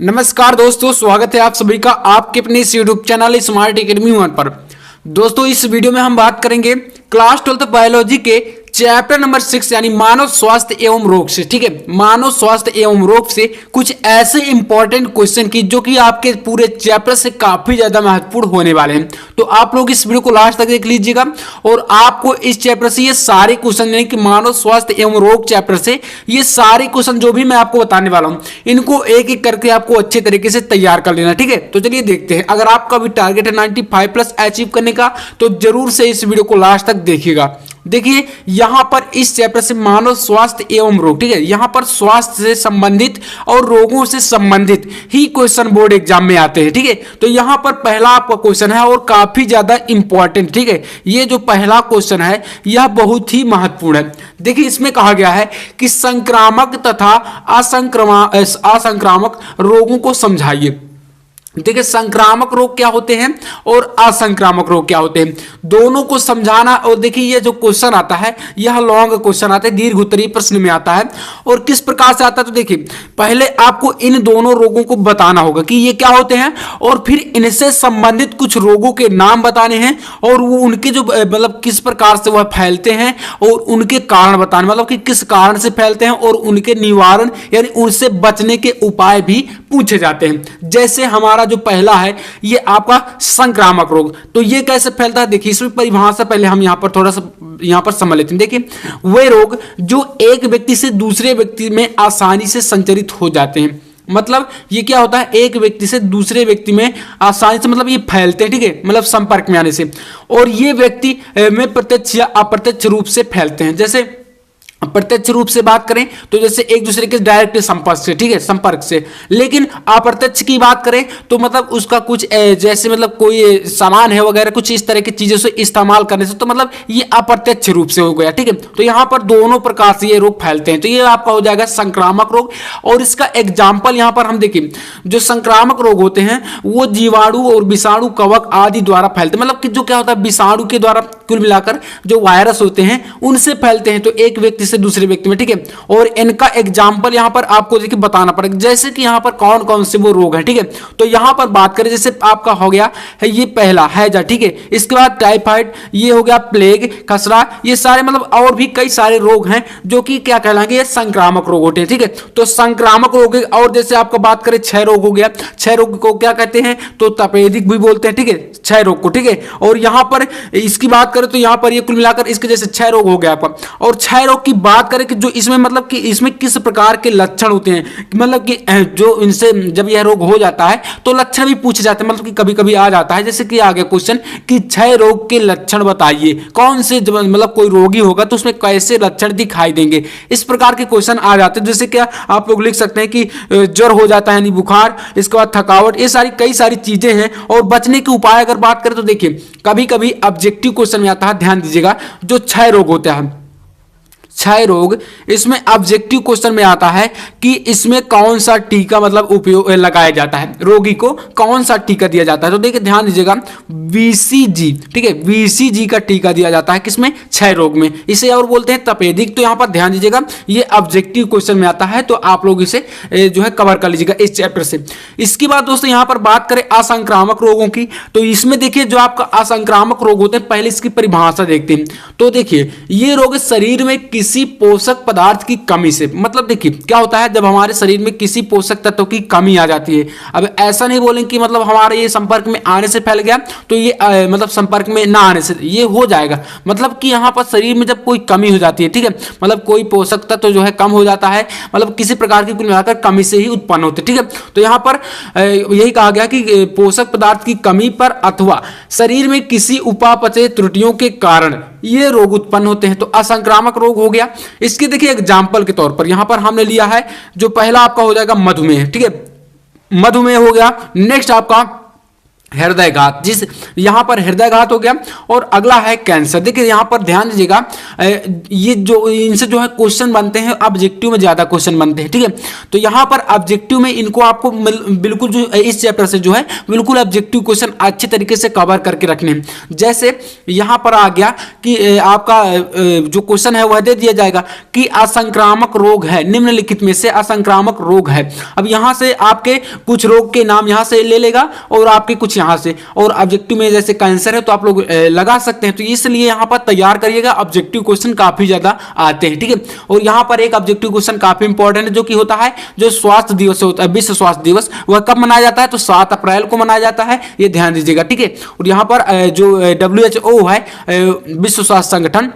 नमस्कार दोस्तों, स्वागत है आप सभी का आपके अपने इस यूट्यूब चैनल स्मार्ट एकेडमी 1 पर। दोस्तों इस वीडियो में हम बात करेंगे क्लास 12 बायोलॉजी के चैप्टर नंबर 6 यानी मानव स्वास्थ्य एवं रोग से। ठीक है, मानव स्वास्थ्य एवं रोग से कुछ ऐसे इंपॉर्टेंट क्वेश्चन की जो कि आपके पूरे चैप्टर से काफी ज्यादा महत्वपूर्ण होने वाले हैं। तो आप लोग इस वीडियो को लास्ट तक देख लीजिएगा और आपको इस चैप्टर से ये सारे क्वेश्चन यानी कि मानव स्वास्थ्य एवं रोग चैप्टर से ये सारे क्वेश्चन जो भी मैं आपको बताने वाला हूं इनको एक एक करके आपको अच्छे तरीके से तैयार कर लेना। ठीक है, तो चलिए देखते हैं। अगर आपका भी टारगेट है 95+ अचीव करने का तो जरूर से इस वीडियो को लास्ट तक देखिएगा। देखिए यहां पर इस चैप्टर से मानव स्वास्थ्य एवं रोग, ठीक है, यहां पर स्वास्थ्य से संबंधित और रोगों से संबंधित ही क्वेश्चन बोर्ड एग्जाम में आते हैं। ठीक है, तो यहां पर पहला आपका क्वेश्चन है और काफी ज्यादा इंपॉर्टेंट। ठीक है, ये जो पहला क्वेश्चन है यह बहुत ही महत्वपूर्ण है। देखिए इसमें कहा गया है कि संक्रामक तथा असंक्रामक रोगों को समझाइए। देखिए संक्रामक रोग क्या होते हैं और असंक्रामक रोग क्या होते हैं, दोनों को समझाना। और देखिए ये जो क्वेश्चन आता है यह लॉन्ग क्वेश्चन आता है, दीर्घ उत्तरीय प्रश्न में आता है। और किस प्रकार से आता है तो देखिए पहले आपको इन दोनों रोगों को बताना होगा कि ये क्या होते हैं और फिर इनसे संबंधित कुछ रोगों के नाम बताने हैं और वो उनके जो मतलब किस प्रकार से वह फैलते हैं और उनके कारण बताने, मतलब कि किस कारण से फैलते हैं और उनके निवारण यानी उनसे बचने के उपाय भी पूछे जाते हैं। जैसे हमारा जो पहला है ये आपका संक्रामक रोग, तो ये कैसे फैलता है देखिए इसमें परिभाषा पहले हम यहां पर थोड़ा सा यहां पर समझ लेते हैं। देखिए वे रोग जो एक व्यक्ति से दूसरे व्यक्ति में आसानी से संचरित हो जाते हैं, मतलब ये क्या होता है एक व्यक्ति से दूसरे व्यक्ति में आसानी से मतलब ये फैलते हैं। ठीक है, मतलब संपर्क में आने से, और ये व्यक्ति में प्रत्यक्ष या अप्रत्यक्ष रूप से फैलते हैं। जैसे प्रत्यक्ष रूप से बात करें तो जैसे एक दूसरे के डायरेक्ट संपर्क से, ठीक है, संपर्क से। लेकिन अप्रत्यक्ष की बात करें तो मतलब उसका कुछ जैसे मतलब कोई सामान है वगैरह कुछ इस तरह की चीजों से इस्तेमाल करने से, तो मतलब ये अप्रत्यक्ष रूप से हो गया। ठीक है, तो यहां पर दोनों प्रकार से ये रोग फैलते हैं। तो ये आपका हो जाएगा संक्रामक रोग। और इसका एग्जाम्पल यहां पर हम देखें, जो संक्रामक रोग होते हैं वो जीवाणु और विषाणु कवक आदि द्वारा फैलते हैं, मतलब कि जो क्या होता है विषाणु के द्वारा कुल मिलाकर जो वायरस होते हैं उनसे फैलते हैं, तो एक व्यक्ति से दूसरे व्यक्ति में। ठीक है, और इनका एग्जाम्पल यहां पर आपको देखिए बताना पड़ेगा, जैसे कि यहां पर कौन कौन से वो रोग हैं। ठीक है, तो यहां पर बात करें जैसे आपका हो गया है ये पहला हैजा, ठीक है, इसके बाद टाइफाइड, ये हो गया प्लेग, खसरा, ये सारे मतलब और भी कई सारे रोग हैं जो कि क्या कहलाएंगे ये संक्रामक रोग होते हैं। ठीक है, तो संक्रामक रोग। और जैसे आपका बात करें क्षय रोग हो गया, क्षय रोग को क्या कहते हैं तो तपेदिक भी बोलते हैं। ठीक है, क्षय रोग को। ठीक है, और यहां पर इसकी बात करें तो यहां पर ये कुल मिलाकर इसके जैसे क्षय रोग हो गया आपका। और क्षय रोग की बात करें कि जो इसमें मतलब कि इसमें किस प्रकार के लक्षण होते हैं, मतलब कि जो इनसे जब यह रोग हो जाता है तो लक्षण भी पूछे जाते हैं, मतलब कि कभी कभी आ जाता है। जैसे कि आ गया क्वेश्चन कि क्षय रोग के लक्षण बताइए, कौन से मतलब कोई रोगी होगा तो उसमें कैसे लक्षण दिखाई देंगे, इस प्रकार के क्वेश्चन आ जाते हैं। जैसे क्या आप लोग लिख सकते हैं कि ज्वर हो जाता है यानी बुखार, इसके बाद थकावट, ये सारी कई सारी चीजें हैं। और बचने के उपाय अगर बात करें तो देखिए कभी कभी ऑब्जेक्टिव क्वेश्चन में आता है, ध्यान दीजिएगा, जो क्षय रोग होता है क्षय रोग, इसमें ऑब्जेक्टिव क्वेश्चन में आता है कि इसमें कौन सा टीका मतलब उपयोग लगाया जाता है, रोगी को कौन सा टीका दिया जाता है। तो देखिए ध्यान दीजिएगा बीसीजी, ठीक है, बीसीजी का टीका दिया जाता है किसमें क्षय रोग में, इसे और बोलते हैं तपेदिक। तो यहां पर ध्यान दीजिएगा ये ऑब्जेक्टिव क्वेश्चन में आता है, तो आप लोग इसे जो है कवर कर लीजिएगा इस चैप्टर से। इसके बाद दोस्तों यहां पर बात करें असंक्रामक रोगों की, तो इसमें देखिए जो आपका असंक्रामक रोग होते हैं पहले इसकी परिभाषा देखते हैं। तो देखिए ये रोग शरीर में किसी पोषक पदार्थ की कमी से, मतलब देखिए क्या होता है जब हमारे शरीर में किसी पोषक तत्व की कमी आ जाती है। अब ऐसा नहीं बोलें कि मतलब हमारे ये संपर्क में आने से फैल गया तो ये मतलब संपर्क में ना आने से ये हो जाएगा, मतलब कि यहां पर शरीर में जब कोई कमी हो जाती है, ठीक है, मतलब कोई पोषक तत्व जो है कम हो जाता है, मतलब किसी प्रकार की कुल मिलाकर कमी से ही उत्पन्न होते हैं। ठीक है, तो यहां पर यही कहा गया कि पोषक पदार्थ की कमी पर अथवा शरीर में किसी उपापचय त्रुटियों के कारण ये रोग उत्पन्न होते हैं, तो असंक्रामक रोग हो गया। इसके देखिए एग्जाम्पल के तौर पर यहां पर हमने लिया है जो पहला आपका हो जाएगा मधुमेह, ठीक है, मधुमेह हो गया। नेक्स्ट आपका हृदयघात, जिस यहाँ पर हृदयघात हो गया। और अगला है कैंसर। देखिए यहाँ पर ध्यान दीजिएगा, ये जो इनसे जो है क्वेश्चन बनते हैं ऑब्जेक्टिव में, ज्यादा क्वेश्चन बनते हैं, ठीक है। तो यहाँ पर ऑब्जेक्टिव में इनको आपको बिल्कुल जो इस चैप्टर से जो है बिल्कुल ऑब्जेक्टिव क्वेश्चन अच्छे तरीके से कवर करके रखने हैं। जैसे यहाँ पर आ गया कि आपका जो क्वेश्चन है वह दे दिया जाएगा कि असंक्रामक रोग है, निम्नलिखित में से असंक्रामक रोग है। अब यहाँ से आपके कुछ रोग के नाम यहाँ से ले लेगा और आपके कुछ यहाँ से, और ऑब्जेक्टिव में जैसे कैंसर है तो आप लोग लगा सकते हैं। तो इसलिए यहाँ पर तैयार करिएगा, ऑब्जेक्टिव क्वेश्चन काफी ज्यादा आते हैं, ठीक है। और यहाँ पर एक ऑब्जेक्टिव क्वेश्चन काफी इंपॉर्टेंट है जो कि होता है जो स्वास्थ्य दिवस होता है, विश्व स्वास्थ्य दिवस, वह कब मनाया जाता है? तो 7 अप्रैल को मनाया जाता है, ये ध्यान दीजिएगा, ठीक है। और यहाँ पर जो WHO है, विश्व स्वास्थ्य संगठन,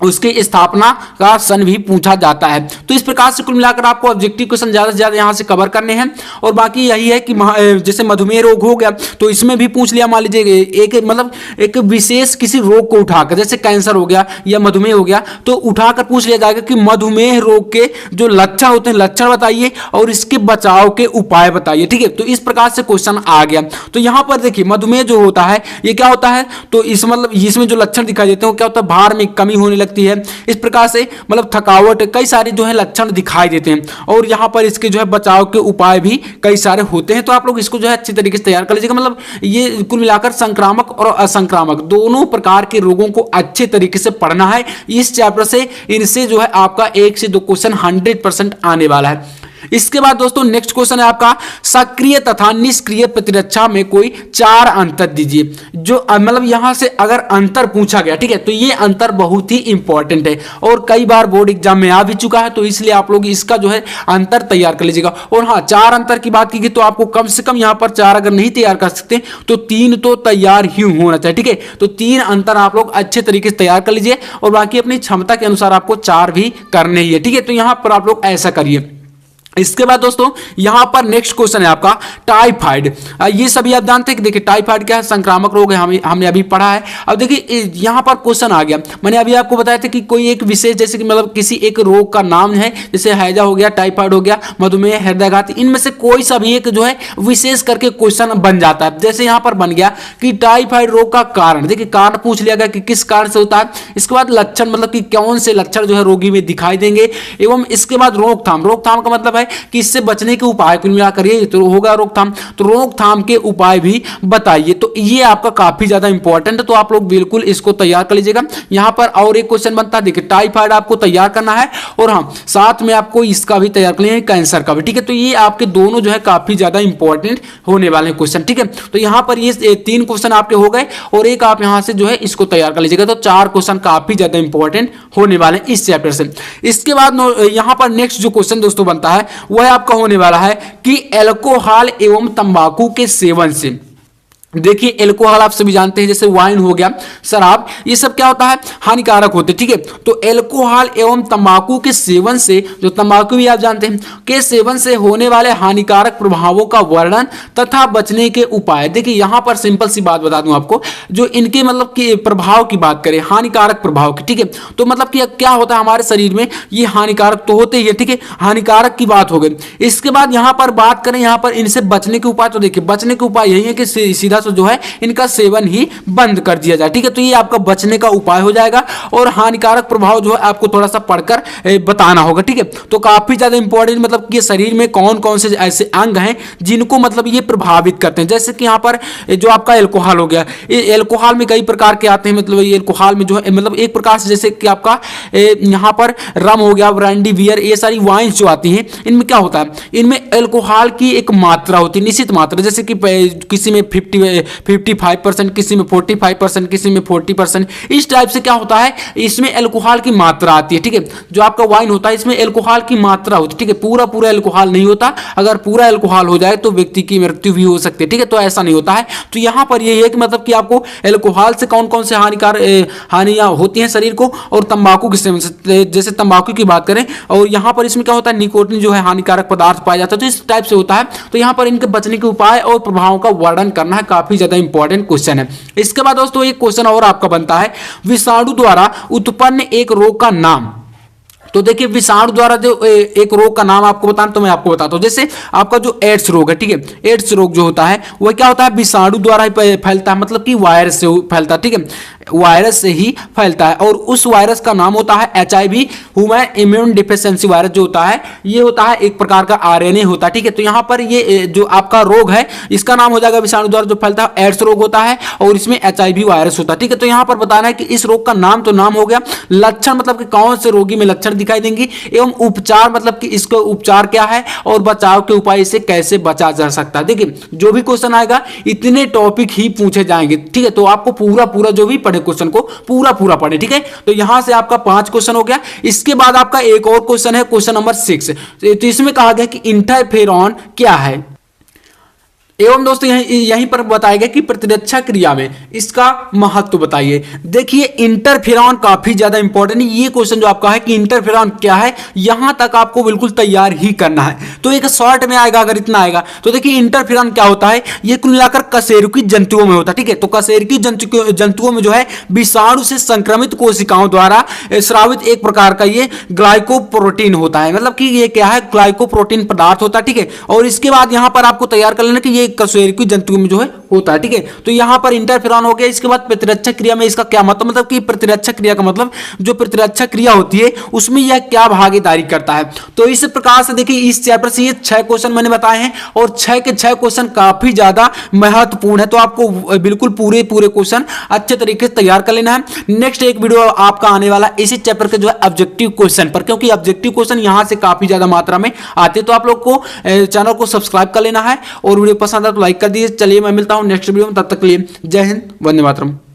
उसकी स्थापना का सन भी पूछा जाता है। तो इस प्रकार से कुल मिलाकर आपको ऑब्जेक्टिव क्वेश्चन ज्यादा से ज्यादा यहाँ से कवर करने हैं। और बाकी यही है कि जैसे मधुमेह रोग हो गया तो इसमें भी पूछ लिया, मान लीजिए एक मतलब एक विशेष किसी रोग को उठाकर, जैसे कैंसर हो गया या मधुमेह हो गया, तो उठाकर पूछ लिया जाएगा कि मधुमेह रोग के जो लक्षण होते हैं, लक्षण बताइए और इसके बचाव के उपाय बताइए, ठीक है। तो इस प्रकार से क्वेश्चन आ गया। तो यहाँ पर देखिए मधुमेह जो होता है ये क्या होता है, तो इस मतलब इसमें जो लक्षण दिखाई देते हैं वो क्या होता है, भार में कमी होने है। इस प्रकार से मतलब थकावट, कई सारे जो है लक्षण दिखाई देते हैं। और यहां पर इसके जो है बचाव के उपाय भी कई सारे होते हैं। तो आप लोग इसको जो है अच्छी तरीके से तैयार कर लीजिएगा। मतलब ये कुल मिलाकर संक्रामक और असंक्रामक दोनों प्रकार के रोगों को अच्छे तरीके से पढ़ना है इस चैप्टर से। इनसे जो है आपका 1 से 2 क्वेश्चन 100% आने वाला है। इसके बाद दोस्तों नेक्स्ट क्वेश्चन है आपका, सक्रिय तथा निष्क्रिय प्रतिरक्षा में कोई 4 अंतर दीजिए। जो मतलब यहां से अगर अंतर पूछा गया, ठीक है, तो ये अंतर बहुत ही इंपॉर्टेंट है और कई बार बोर्ड एग्जाम में आ भी चुका है। तो इसलिए आप लोग इसका जो है अंतर तैयार कर लीजिएगा। और हाँ, 4 अंतर की बात की तो आपको कम से कम यहां पर 4 अगर नहीं तैयार कर सकते तो 3 तो तैयार ही होना चाहिए, ठीक है। तो 3 अंतर आप लोग अच्छे तरीके से तैयार कर लीजिए और बाकी अपनी क्षमता के अनुसार आपको 4 भी करने ही है, ठीक है। तो यहां पर आप लोग ऐसा करिए। इसके बाद दोस्तों यहां पर नेक्स्ट क्वेश्चन है आपका टाइफाइड। ये सभी आप जानते हैं कि देखिए टाइफाइड क्या है, संक्रामक रोग है, हमने अभी पढ़ा है। अब देखिए यहां पर क्वेश्चन आ गया, मैंने अभी आपको बताया था कि कोई एक विशेष, जैसे कि मतलब किसी एक रोग का नाम है, जैसे हैजा हो गया, टाइफाइड हो गया, मधुमेह, हृदयघात, इनमें से कोई सा भी एक जो है विशेष करके क्वेश्चन बन जाता है। जैसे यहां पर बन गया कि टाइफाइड रोग का कारण, देखिए कारण पूछ लिया गया कि किस कारण से होता है। इसके बाद लक्षण, मतलब कि कौन से लक्षण जो है रोगी में दिखाई देंगे, एवं इसके बाद रोकथाम। रोकथाम का मतलब है कि इससे बचने के उपाय कुल मिलाकर ये तो होगा रोकथाम। तो रोकथाम के उपाय भी बताइए। तो ये आपका काफी ज्यादा इंपॉर्टेंट है, तो आप लोग बिल्कुल इसको तैयार कर लीजिएगा। यहां पर और एक क्वेश्चन बनता है, देखिए टाइफाइड आपको तैयार करना है और हाँ साथ में आपको इसका भी तैयार करना है, कैंसर का भी, ठीक है। तो ये आपके दोनों जो है काफी ज्यादा इंपॉर्टेंट होने वाले हैं क्वेश्चन, ठीक है। तो यहां पर ये 3 क्वेश्चन आपके हो गए और एक आप यहां से जो है इसको तैयार कर लीजिएगा। तो 4 क्वेश्चन काफी ज्यादा इंपॉर्टेंट होने वाले हैं इस चैप्टर से। इसके बाद यहां पर नेक्स्ट जो क्वेश्चन दोस्तों बनता है वह आपका होने वाला है कि अल्कोहल एवं तंबाकू के सेवन से, देखिए अल्कोहल आप सभी जानते हैं, जैसे वाइन हो गया, शराब, ये सब क्या होता है, हानिकारक होते हैं, ठीक है। तो अल्कोहल एवं तंबाकू के सेवन से, जो तंबाकू भी आप जानते हैं, के सेवन से होने वाले हानिकारक प्रभावों का वर्णन तथा बचने के उपाय। देखिए यहां पर सिंपल सी बात बता दूं आपको, जो इनके मतलब कि प्रभाव की बात करें, हानिकारक प्रभाव की, ठीक है, तो मतलब कि क्या होता है हमारे शरीर में, ये हानिकारक तो होते ही है, ठीक है, हानिकारक की बात हो गई। इसके बाद यहां पर बात करें, यहां पर इनसे बचने के उपाय, तो देखिए बचने के उपाय यही है कि सीधा जो है इनका सेवन ही बंद कर दिया जाए, ठीक है। तो ये आपका बचने का उपाय हो जाएगा और हानिकारक प्रभाव जो है आपको थोड़ा सा पढ़कर बताना होगा, ठीक है। तो काफी ज्यादा इंपॉर्टेंट, मतलब कि शरीर में कौन कौन से ऐसे अंग हैं जिनको मतलब ये प्रभावित करते हैं। जैसे कि यहाँ पर जो आपका अल्कोहल हो गया, अल्कोहल में कई प्रकार के आते हैं, मतलब ये अल्कोहल में जो है मतलब एक प्रकार से, जैसे कि आपका यहाँ पर रम हो गया, ब्रांडी, बियर, ये सारी वाइन जो आती हैं, इनमें क्या होता है, इनमें अल्कोहल की एक मात्रा होती है, निश्चित मात्रा, जैसे कि किसी में 55%, किसी में 45%, किसी में 40%, इस टाइप से क्या होता है, इसमें अल्कोहल की मात्रा आती है, ठीक है। जो आपका वाइन होता है इसमें अल्कोहल की मात्रा होती है, ठीक है, पूरा अल्कोहल नहीं होता। अगर पूरा अल्कोहल हो जाए तो व्यक्ति की मृत्यु भी हो सकती है, ठीक है। तो ऐसा नहीं होता है। तो यहां पर यही है कि मतलब कि आपको अल्कोहल से कौन कौन से हानियां होती हैं शरीर को, और तंबाकू के सेवन से, जैसे तंबाकू की बात करें, और यहां पर इसमें क्या होता है, निकोटीन जो है हानिकारक पदार्थ पाया जाता है, तो इस टाइप से होता है। तो यहां पर इनके बचने के उपाय और प्रभावों का वर्णन करना है, काफी ज्यादा इंपॉर्टेंट क्वेश्चन है। इसके बाद दोस्तों एक क्वेश्चन और आपका बनता है, विषाणु द्वारा उत्पन्न एक रोग का नाम। तो देखिए विषाणु द्वारा जो एक रोग का नाम आपको बताना, तो मैं आपको बताता हूँ। जैसे आपका जो एड्स रोग है, ठीक है, एड्स रोग जो होता है वह क्या होता है, विषाणु द्वारा ही फैलता है, मतलब कि वायरस से फैलता है, ठीक है, वायरस से ही फैलता है। और उस वायरस का नाम होता है HIV, human immune deficiency virus जो होता है, ये होता है एक प्रकार का RNA होता है, ठीक है। तो यहाँ पर ये जो आपका रोग है इसका नाम हो जाएगा विषाणु द्वारा जो फैलता है, एड्स रोग होता है, और इसमें HIV वायरस होता है, ठीक है। तो यहाँ पर बताना है कि इस रोग का नाम तो नाम हो गया, लक्षण मतलब कि कौन से रोगी में लक्षण दिखाई देंगी, एवं उपचार मतलब कि इसका उपचार क्या है, और बचाव के उपाय से कैसे बचा जा सकता है। देखिए जो भी क्वेश्चन आएगा इतने टॉपिक ही पूछे जाएंगे, ठीक है। तो आपको पूरा जो भी पढ़े क्वेश्चन को पूरा पढ़े, ठीक है। तो यहां से आपका 5 क्वेश्चन हो गया। इसके बाद आपका एक और क्वेश्चन है, क्वेश्चन नंबर 6। तो इसमें कहा गया कि इंटरफेरॉन क्या है, एवं दोस्तों यहीं पर बताया गया कि प्रतिरक्षा क्रिया में इसका महत्व बताइए। देखिए इंटरफेरॉन काफी ज्यादा इंपॉर्टेंट है, ये क्वेश्चन जो आपका है कि इंटरफेरॉन क्या है, यहां तक आपको बिल्कुल तैयार ही करना है। तो एक शॉर्ट में आएगा, अगर इतना आएगा तो देखिए इंटरफेरॉन क्या होता है, ये कुल मिलाकर कशेरुकी जंतुओं में होता है, ठीक है। तो कशेरुकी जंतुओं में जो है विषाणु से संक्रमित कोशिकाओं द्वारा स्रावित एक प्रकार का ये ग्लाइकोप्रोटीन होता है, मतलब कि ये क्या है, ग्लाइकोप्रोटीन पदार्थ होता है, ठीक है। और इसके बाद यहां पर आपको तैयार कर लेना कि ये कशेरुकी जंतुओं में जो है होता है, ठीक है। तो यहां पर इंटरफेरॉन हो गया। इसके बाद प्रतिरक्षा क्रिया में इसका क्या मतलब कि प्रतिरक्षा क्रिया का मतलब जो प्रतिरक्षा क्रिया होती है उसमें यह क्या भागीदारी करता है। तो इस प्रकार से देखिए इस चैप्टर से ये 6 क्वेश्चन मैंने बताए हैं, और 6 के 6 क्वेश्चन काफी ज्यादा महत्वपूर्ण है। तो आपको बिल्कुल पूरे क्वेश्चन अच्छे तरीके से तैयार कर लेना है। नेक्स्ट एक वीडियो आपका आने वाला इसी चैप्टर के जो है ऑब्जेक्टिव क्वेश्चन पर, क्योंकि ऑब्जेक्टिव क्वेश्चन यहां से काफी ज्यादा मात्रा में आते हैं। तो आप लोग को चैनल को सब्सक्राइब कर लेना है, और वीडियो पसंद आए तो लाइक कर दीजिए। चलिए मैं मिलता हूं नेक्स्ट वीडियो में, तब तक के लिए जय हिंद, वंदे मातरम।